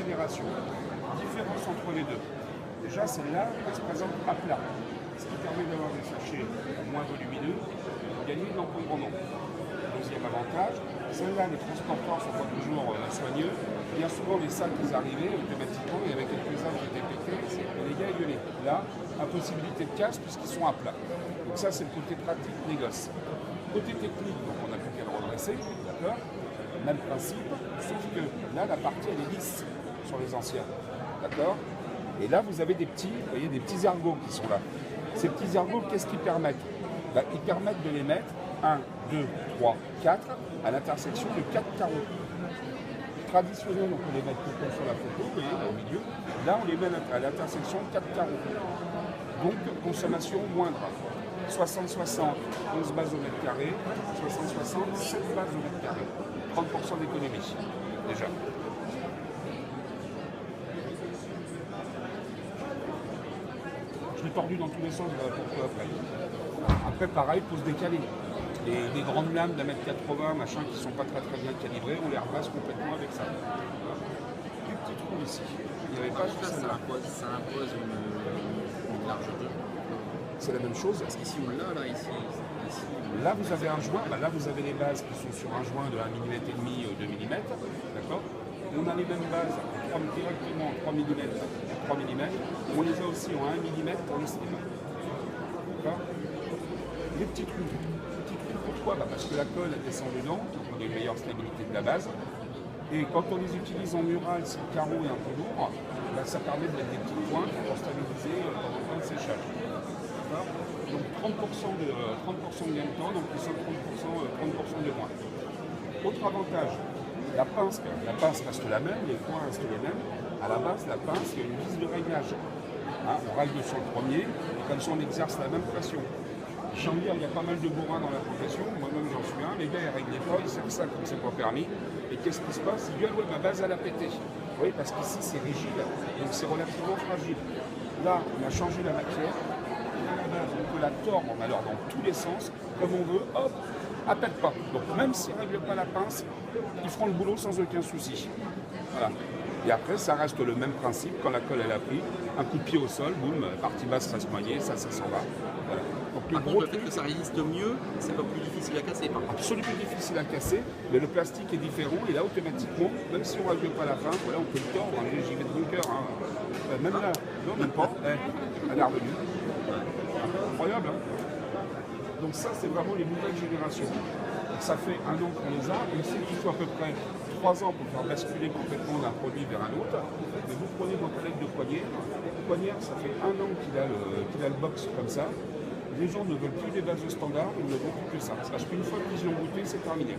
génération. Différence entre les deux. Déjà, celle-là, elle se présente à plat, ce qui permet d'avoir des sachets moins volumineux, gagner de l'encombrement. Deuxième avantage, celle-là, les transporteurs ne sont pas toujours soigneux. Bien souvent, les sacs qui arrivaient, automatiquement, il y avait quelques uns qui étaient pétés, et les gars gueulaient. Là, impossibilité de casse puisqu'ils sont à plat. Donc ça, c'est le côté pratique négoce. Côté technique, donc on n'a plus qu'à le redresser, d'accord? Même principe, sauf que là, la partie, elle est lisse sur les anciens, d'accord? Et là, vous avez des petits, vous voyez, des petits ergots qui sont là. Ces petits ergots, qu'est-ce qu'ils permettent? Ils permettent de les mettre 1, 2, 3, 4 à l'intersection de 4 carreaux. Traditionnels, on peut les mettre tout comme sur la photo, vous voyez, là au milieu. Là, on les met à l'intersection de 4 carreaux. Donc, consommation moindre. 60-60, 11 bases au mètre carré. 60-60, 7 bases au mètre carré. 30% d'économie, déjà. Je l'ai tordu dans tous les sens, pourquoi après. Après, pareil, il faut se décaler. Les grandes lames d'un mètre 80, machin, qui ne sont pas très bien calibrées, on les repasse complètement avec ça. Du petit trou ici. Il n'y avait pas sur ça impose une largeur. C'est la même chose. Parce qu'ici on l'a, là, ici. Là, vous avez un joint. Là, vous avez les bases qui sont sur un joint de 1,5 mm ou 2 mm. D'accord? On a les mêmes bases directement en 3 mm et 3 mm. On les a aussi en 1 mm pour le cinéma. D'accord? Les petits trous. Pourquoi? Parce que la colle elle descend dedans, donc on a une meilleure stabilité de la base. Et quand on les utilise en mural, si le carreau est un peu lourd, ça permet de mettre des petites pointes pour stabiliser pendant le temps de séchage. Donc 30% de gain de temps, donc ils sont 30% de moins. Autre avantage, la pince reste la même, les points restent les mêmes. À la base, la pince, il y a une vis de réglage. On règle sur le premier, et comme ça on exerce la même pression. Je veux dire, il y a pas mal de bourrins dans la profession, moi-même j'en suis un, les gars ils règlent pas, ils servent ça comme c'est pas permis. Et qu'est-ce qui se passe? Ils disent, ouais, ma base elle a pété. Oui, parce qu'ici c'est rigide, donc c'est relativement fragile. Là, on a changé la matière, la base, on peut la tordre alors dans tous les sens, comme on veut, hop, elle pète pas. Donc même s'ils ne règlent pas la pince, ils feront le boulot sans aucun souci. Voilà. Et après, ça reste le même principe, quand la colle elle a pris, un coup de pied au sol, boum, partie basse reste noyée, ça s'en va. Voilà. Donc le fait que ça résiste mieux, c'est pas plus difficile à casser, par contre. Absolument plus difficile à casser, mais le plastique est différent, et là automatiquement, même si on ne règle pas la fin, voilà, on peut le tordre, j'y vais de bon cœur. Même là, non, même pas, elle est revenue. Incroyable, hein. Donc ça, c'est vraiment les nouvelles générations. Ça fait 1 an qu'on les a, on sait qu'il faut à peu près 3 ans pour faire basculer complètement d'un produit vers un autre. Mais vous prenez votre collègue de poignée. Poignère, ça fait 1 an qu'il a le box comme ça. Les gens ne veulent plus des bases standards, ils ne veulent plus que ça. Parce qu'une fois qu'ils y ont goûté, c'est terminé.